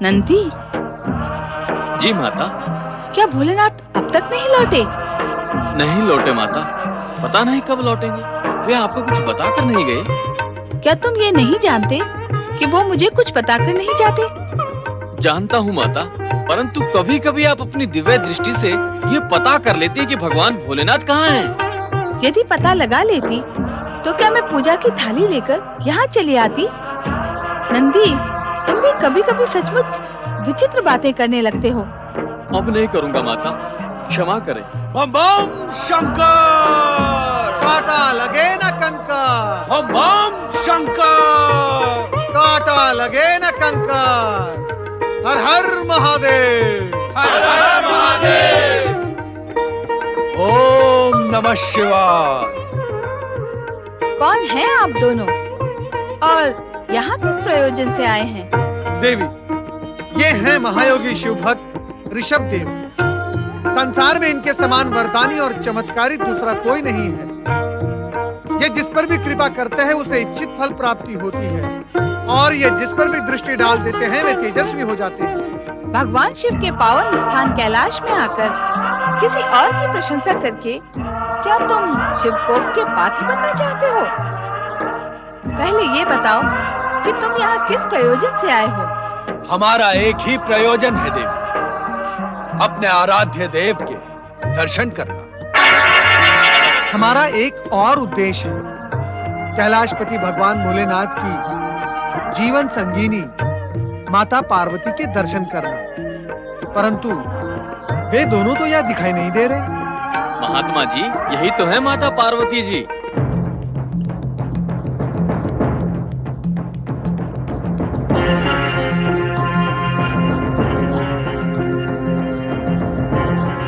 नंदी। जी माता। क्या भोलेनाथ अब तक नहीं लौटे? नहीं लौटे माता, पता नहीं कब लौटेंगे। वे आपको कुछ बताकर नहीं गए? क्या तुम ये नहीं जानते कि वो मुझे कुछ बताकर नहीं जाते? जानता हूँ माता, परंतु कभी कभी आप अपनी दिव्य दृष्टि से ये पता कर लेते हैं कि भगवान भोलेनाथ कहाँ हैं। यदि पता लगा लेती तो क्या मैं पूजा की थाली लेकर यहाँ चली आती? नंदी, तुम भी कभी कभी सचमुच विचित्र बातें करने लगते हो। अब नहीं करूँगा माता, क्षमा करें। बम बम शंकर, काटा लगे न कंकर। बम बम शंकर, काटा लगे न कंकर। हर हर महादेव, हर हर महादेव। ओम नमः शिवाय। कौन है आप दोनों और यहाँ किस प्रयोजन से आए हैं? देवी, ये हैं महायोगी शिव भक्त ऋषभ देव। संसार में इनके समान वरदानी और चमत्कारी दूसरा कोई नहीं है। ये जिस पर भी कृपा करते हैं उसे इच्छित फल प्राप्ति होती है, और ये जिस पर भी दृष्टि डाल देते हैं वे तेजस्वी हो जाते हैं। भगवान शिव के पावन स्थान कैलाश में आकर किसी और की प्रशंसा करके क्या तुम शिव कोप के पात्र बनना चाहते हो? पहले ये बताओ कि तुम यहाँ किस प्रयोजन से आए हो? हमारा एक ही प्रयोजन है देवी, अपने आराध्य देव के दर्शन करना। हमारा एक और उद्देश्य है, कैलाशपति भगवान भोलेनाथ की जीवन संगीनी माता पार्वती के दर्शन करना। परंतु वे दोनों तो यहाँ दिखाई नहीं दे रहे। महात्मा जी, यही तो है माता पार्वती जी।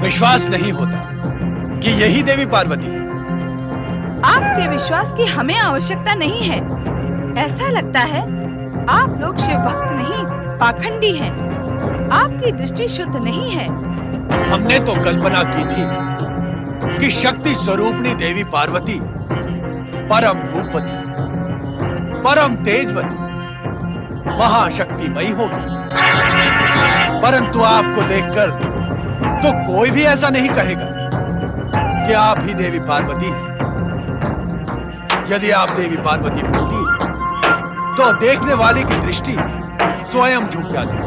विश्वास नहीं होता कि यही देवी पार्वती है। आपके विश्वास की हमें आवश्यकता नहीं है। ऐसा लगता है आप लोग शिव भक्त नहीं, पाखंडी हैं। आपकी दृष्टि शुद्ध नहीं है। हमने तो कल्पना की थी कि शक्ति स्वरूपनी देवी पार्वती परम रूपवती, परम तेजवती, महाशक्तिमयी होगी। परंतु आपको देखकर तो कोई भी ऐसा नहीं कहेगा कि आप ही देवी पार्वती हैं। यदि आप देवी पार्वती होती तो देखने वाले की दृष्टि स्वयं झुक जाती।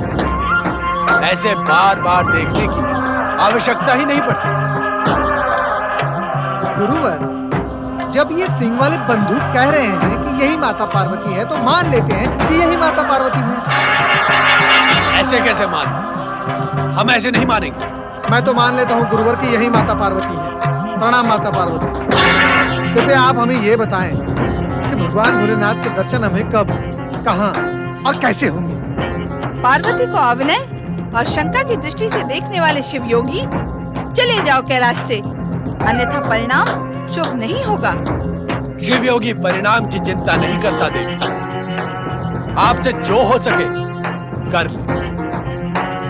ऐसे बार बार देखने की आवश्यकता ही नहीं पड़ती। गुरुवर, जब ये सिंह वाले बंदूक कह रहे हैं कि यही माता पार्वती है, तो मान लेते हैं कि यही माता पार्वती है। ऐसे कैसे मान? हम ऐसे नहीं मानेंगे। मैं तो मान लेता हूँ गुरुवर कि यही माता पार्वती है। प्रणाम माता पार्वती। कृपया आप हमें ये बताएं कि भगवान भोलेनाथ के दर्शन हमें कब, कहाँ और कैसे होंगे? पार्वती को अविनय और शंका की दृष्टि से देखने वाले शिव योगी, चले जाओ कैलाश से, अन्यथा परिणाम शुभ नहीं होगा। शिव योगी परिणाम की चिंता नहीं करता देवी। आपसे जो हो सके कर ले,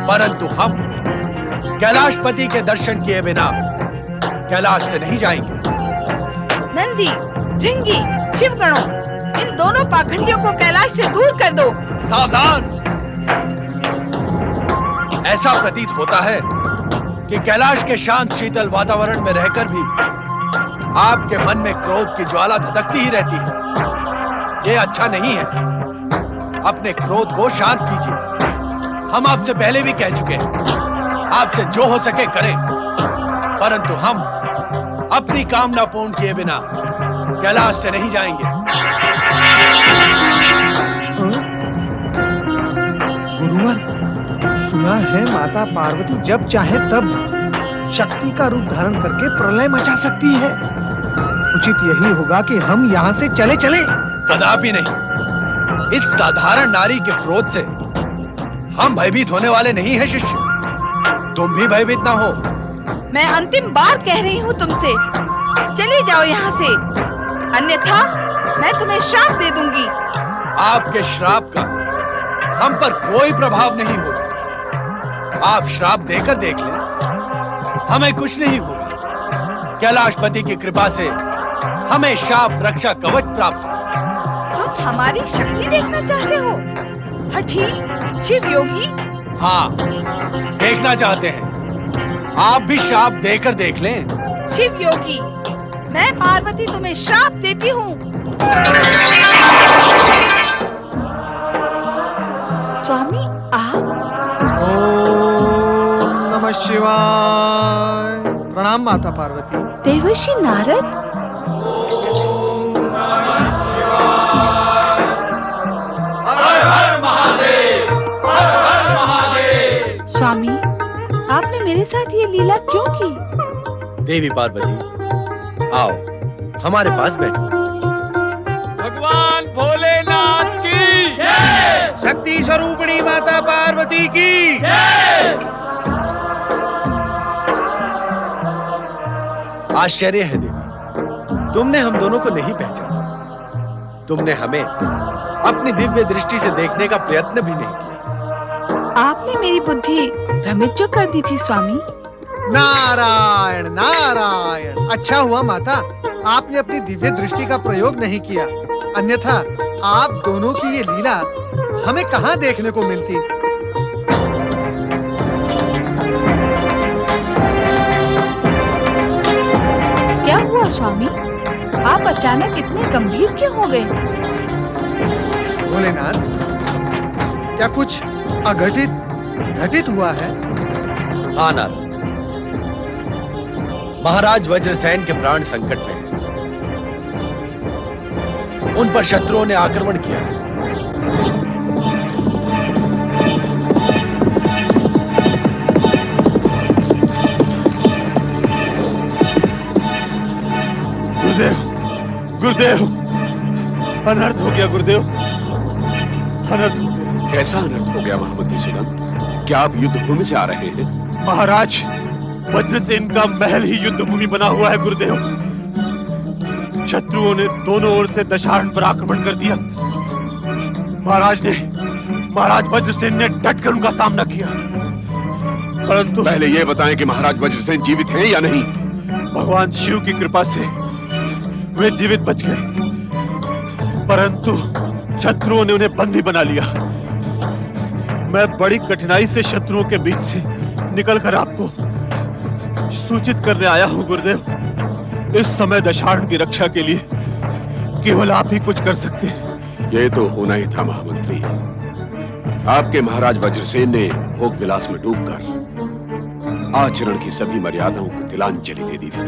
परंतु हम कैलाशपति के दर्शन किए बिना कैलाश से नहीं जाएंगे। नंदी, भृंगी, शिवगणों, इन दोनों पाखंडियों को कैलाश से दूर कर दो। सावधान! ऐसा प्रतीत होता है कि कैलाश के शांत शीतल वातावरण में रहकर भी आपके मन में क्रोध की ज्वाला धधकती ही रहती है। ये अच्छा नहीं है। अपने क्रोध को शांत कीजिए। हम आपसे पहले भी कह चुके हैं, आपसे जो हो सके करें, परंतु हम अपनी कामना पूर्ण किए बिना कैलाश से नहीं जाएंगे। गुरुवर, सुना है माता पार्वती जब चाहे तब शक्ति का रूप धारण करके प्रलय मचा सकती है। उचित यही होगा कि हम यहाँ से चले चले। कदापि नहीं। इस साधारण नारी के क्रोध से हम भयभीत होने वाले नहीं हैं शिष्य। तुम भी भयभीत ना हो। मैं अंतिम बार कह रही हूँ तुमसे, चले जाओ यहाँ से, अन्यथा मैं तुम्हें श्राप दे दूंगी। आपके श्राप का हम पर कोई प्रभाव नहीं होगा। आप श्राप देकर देख लें, हमें कुछ नहीं होगा। कैलाशपति की कृपा से हमें शाप रक्षा कवच प्राप्त। तुम हमारी शक्ति देखना चाहते हो? हठी, शिव योगी, हाँ, देखना चाहते हैं। आप भी श्राप देकर देख लें। शिव योगी, मैं पार्वती तुम्हें श्राप देती हूँ। स्वामी आप? ओम नमः शिवाय। प्रणाम माता पार्वती। देवर्षि नारद, स्वामी आपने मेरे साथ ये लीला क्यों की? देवी पार्वती, आओ हमारे पास बैठो। भगवान भोलेनाथ की शक्ति स्वरूपिणी माता पार्वती की। आश्चर्य है देवी, तुमने हम दोनों को नहीं पहचाना। तुमने हमें अपनी दिव्य दृष्टि से देखने का प्रयत्न भी नहीं किया। आपने मेरी बुद्धि भ्रमित जो कर दी थी स्वामी। नारायण नारायण। अच्छा हुआ माता आपने अपनी दिव्य दृष्टि का प्रयोग नहीं किया, अन्यथा आप दोनों की ये लीला हमें कहाँ देखने को मिलती। क्या हुआ स्वामी, आप अचानक इतने गंभीर क्यों हो गए? भोलेनाथ, क्या कुछ अघटित घटित हुआ है? हाँ नारद, महाराज वज्रसेन के प्राण संकट में हैं। उन पर शत्रुओं ने आक्रमण किया है। गुरुदेव, गुरुदेव, अनर्थ हो गया गुरुदेव, अनर्थ हो गया। कैसा अनर्थ हो गया महामंत्री सुदंत? क्या आप युद्ध भूमि से आ रहे हैं? महाराज वज्रसेन का महल ही युद्ध भूमि बना हुआ है गुरुदेव। शत्रुओं ने दोनों ओर से दशारण पर आक्रमण कर दिया। महाराज वज्रसेन ने डटकर उनका सामना किया, परंतु पहले ये बताएं कि महाराज वज्रसेन जीवित हैं या नहीं। भगवान शिव की कृपा से वे जीवित बच गए, परंतु शत्रुओं ने उन्हें बंदी बना लिया। मैं बड़ी कठिनाई से शत्रुओं के बीच से निकलकर आपको सूचित करने आया हूं गुरुदेव। इस समय दशारण की रक्षा के लिए केवल आप ही कुछ कर सकते हैं। ये तो होना ही था महामंत्री। आपके महाराज वज्रसेन ने भोग विलास में डूबकर आचरण की सभी मर्यादाओं को तिलांजलि दे दी थी।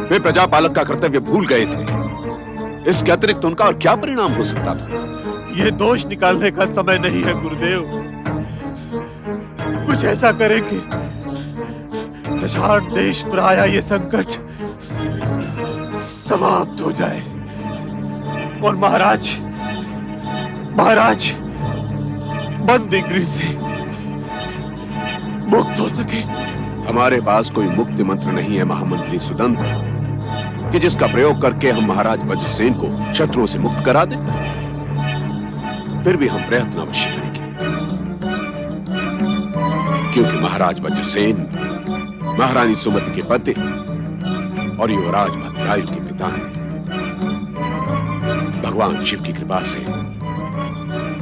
वे प्रजापालक का कर्तव्य भूल गए थे। इसके अतिरिक्त उनका और क्या परिणाम हो सकता था? ये दोष निकालने का समय नहीं है गुरुदेव। कुछ ऐसा करें कि दशारण देश पर आया ये संकट समाप्त हो जाए और महाराज बंदी गृह से मुक्त हो सके। हमारे पास कोई मुक्ति मंत्र नहीं है महामंत्री सुदंत, कि जिसका प्रयोग करके हम महाराज वज्रसेन को शत्रुओं से मुक्त करा दें। फिर भी हम प्रयत्न अवश्य करेंगे, क्योंकि महाराज वज्रसेन महारानी सुमति के पति और युवराज भद्रायु के पिता हैं। भगवान शिव की कृपा से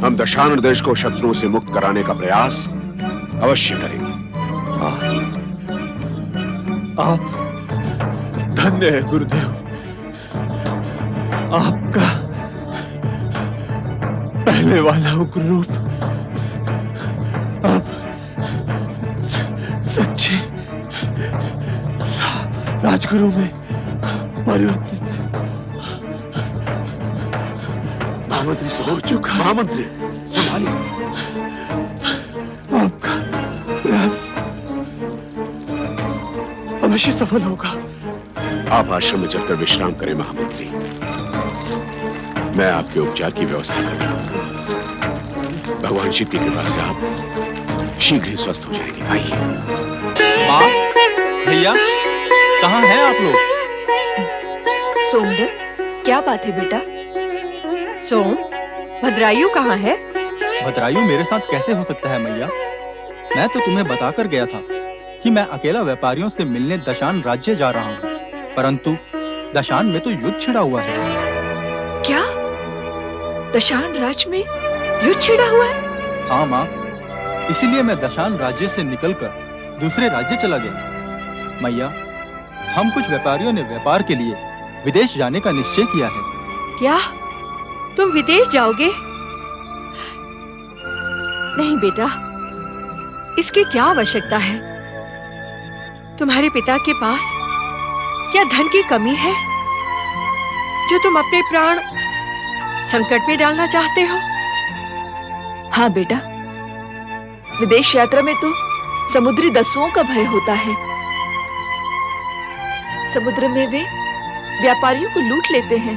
हम दशानन देश को शत्रुओं से मुक्त कराने का प्रयास अवश्य करेंगे। आप धन्य है गुरुदेव। आपका पहले वाला उग्र रूप अब सच्चे राजगुरु में परिवर्तित महामंत्री सुदंत, महामंत्री संभालिए। आपका प्रयास अवश्य सफल होगा। आप आश्रम में चलकर विश्राम करें महामंत्री। मैं आपके उपचार की व्यवस्था कर रहा हूं। भगवान शिव की कृपा से आप शीघ्र ही स्वस्थ हो जाएंगे। आइए। माँ, भैया, कहाँ हैं आप लोग? सोमदत्त, क्या बात है बेटा? सोम, भद्रायु कहाँ है? भद्रायु मेरे साथ कैसे हो सकता है मैया? मैं तो तुम्हें बताकर गया था कि मैं अकेला व्यापारियों से मिलने दशान राज्य जा रहा हूँ, परंतु दशान में तो युद्ध छिड़ा हुआ है। क्या? दशान राज्य में युद्ध छिड़ा हुआ है? हाँ माँ, इसीलिए मैं दशान राज्य से निकलकर दूसरे राज्य चला गया। मैया, हम कुछ व्यापारियों ने व्यापार के लिए विदेश जाने का निश्चय किया है। क्या तुम विदेश जाओगे? नहीं बेटा, इसकी क्या आवश्यकता है? तुम्हारे पिता के पास क्या धन की कमी है जो तुम अपने प्राण संकट में डालना चाहते हो? हाँ बेटा, विदेश यात्रा में तो समुद्री दस्युओं का भय होता है। समुद्र में वे व्यापारियों को लूट लेते हैं।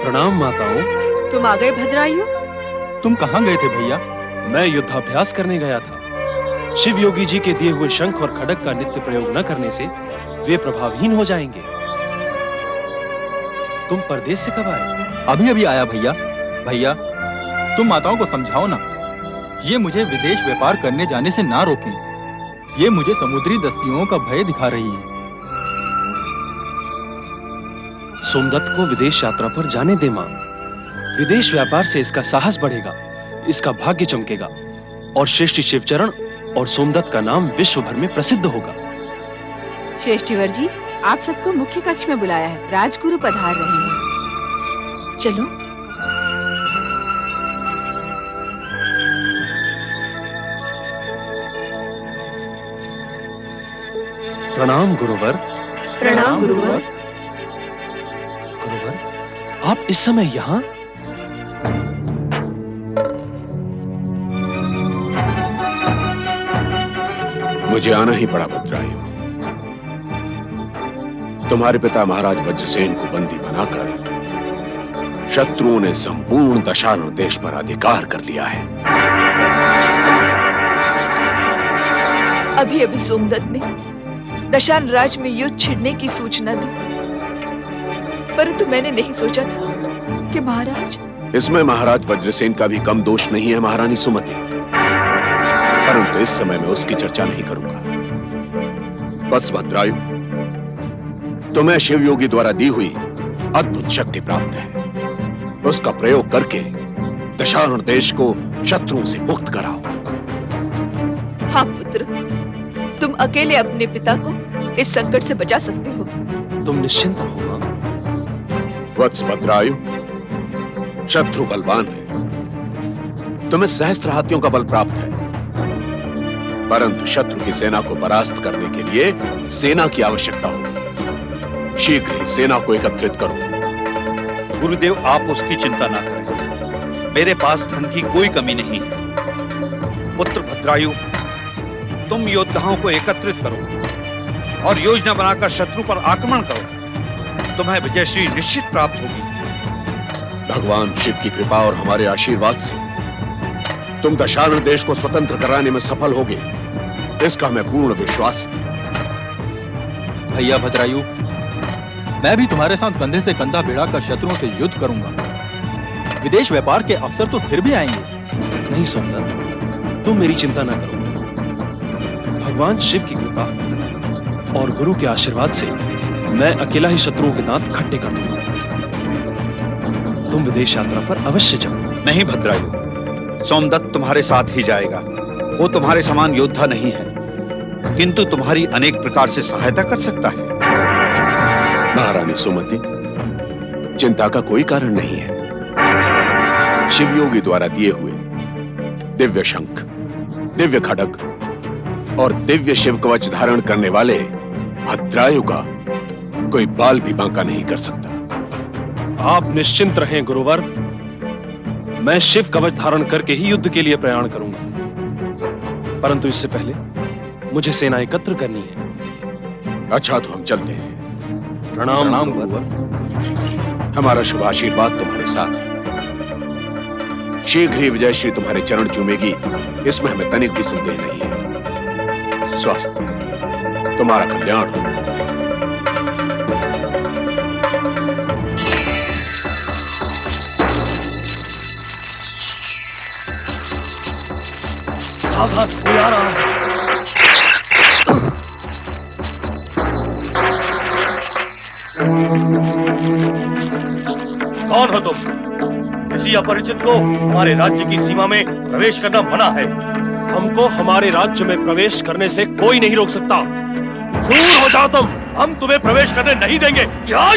प्रणाम माताओं। तुम आ गए भद्रायु? तुम कहाँ गए थे भैया? मैं युद्धाभ्यास करने गया था। शिव योगी जी के दिए हुए शंख और खड्ग का नित्य प्रयोग न करने से वे प्रभावहीन हो जाएंगे। तुम परदेश से कब आए? अभी अभी आया भैया। भैया, तुम माताओं को समझाओ ना, ये मुझे विदेश व्यापार करने जाने से ना रोकें। ये मुझे समुद्री दस्युओं का भय दिखा रही है। सोमदत्त को विदेश यात्रा पर जाने दे मां। विदेश व्यापार से इसका साहस बढ़ेगा, इसका भाग्य चमकेगा और श्रेष्ठ शिवचरण और सोमदत्त का नाम विश्व भर में प्रसिद्ध होगा। श्रेष्ठीवर जी, आप सबको मुख्य कक्ष में बुलाया है। राजगुरु पधार रहे हैं। चलो। प्रणाम गुरुवर। प्रणाम गुरुवर। गुरुवर, आप इस समय यहाँ? मुझे आना ही पड़ा भद्रायु। तुम्हारे पिता महाराज वज्रसेन को बंदी बनाकर शत्रुओं ने संपूर्ण दशारण देश पर अधिकार कर लिया है। अभी अभी सोमदत्त ने दशान राज में युद्ध छिड़ने की सूचना दी, परंतु मैंने नहीं सोचा था कि महाराज। इसमें महाराज वज्रसेन का भी कम दोष नहीं है महारानी सुमति, परंतु इस समय मैं उसकी चर्चा नहीं करूंगा। बस भद्रायु, तुम्हें शिव योगी द्वारा दी हुई अद्भुत शक्ति प्राप्त है। उसका प्रयोग करके दशारण देश को शत्रुओं से मुक्त कराओ। हाँ पुत्र, तुम अकेले अपने पिता को इस संकट से बचा सकते हो। तुम निश्चिंत रहो मां। वत्स भद्रायु, शत्रु बलवान है, तुम्हें सहस्त्र हाथियों का बल प्राप्त है, परंतु शत्रु की सेना को परास्त करने के लिए सेना की आवश्यकता होगी। शीघ्र ही सेना को एकत्रित करो। गुरुदेव, आप उसकी चिंता ना करें। मेरे पास धन की कोई कमी नहीं है। पुत्र भद्रायु, तुम योद्धाओं को एकत्रित करो और योजना बनाकर शत्रु पर आक्रमण करो। तुम्हें विजयश्री निश्चित प्राप्त होगी। भगवान शिव की कृपा और हमारे आशीर्वाद से तुम दशारण देश को स्वतंत्र कराने में सफल होगे, इसका हमें पूर्ण विश्वास है। भैया भद्रायु, मैं भी तुम्हारे साथ कंधे से कंधा भिड़ाकर शत्रुओं से युद्ध करूंगा। विदेश व्यापार के अवसर तो फिर भी आएंगे। नहीं सोमदत्त, तुम मेरी चिंता ना करो। भगवान शिव की कृपा और गुरु के आशीर्वाद से मैं अकेला ही शत्रुओं के दांत खट्टे कर दूंगा। तुम विदेश यात्रा पर अवश्य जाओ। नहीं भद्रायु, सोमदत्त तुम्हारे साथ ही जाएगा। वो तुम्हारे समान योद्धा नहीं है, किंतु तुम्हारी अनेक प्रकार से सहायता कर सकता है। महारानी सुमति, चिंता का कोई कारण नहीं है। शिव योगी द्वारा दिए हुए दिव्य शंख, दिव्य खड्ग और दिव्य शिव कवच धारण करने वाले भद्रायु का कोई बाल भी बांका नहीं कर सकता। आप निश्चिंत रहें गुरुवर, मैं शिव कवच धारण करके ही युद्ध के लिए प्रयाण करूंगा, परंतु इससे पहले मुझे सेना एकत्र करनी है। अच्छा, तो हम चलते हैं। प्रणाम गुरुवर। हमारा शुभ आशीर्वाद तुम्हारे साथ है। शीघ्र ही विजयश्री तुम्हारे चरण चूमेगी, इसमें हमें तनिक भी संदेह नहीं है। स्वास्थ्य, तुम्हारा कल्याण हो। सावधान, कोई आ रहा है। कौन हो तुम? किसी अपरिचित को हमारे राज्य की सीमा में प्रवेश करना मना है। हमको हमारे राज्य में प्रवेश करने से कोई नहीं रोक सकता। दूर हो जाओ तुम। हम तुम्हें प्रवेश करने नहीं देंगे। क्या?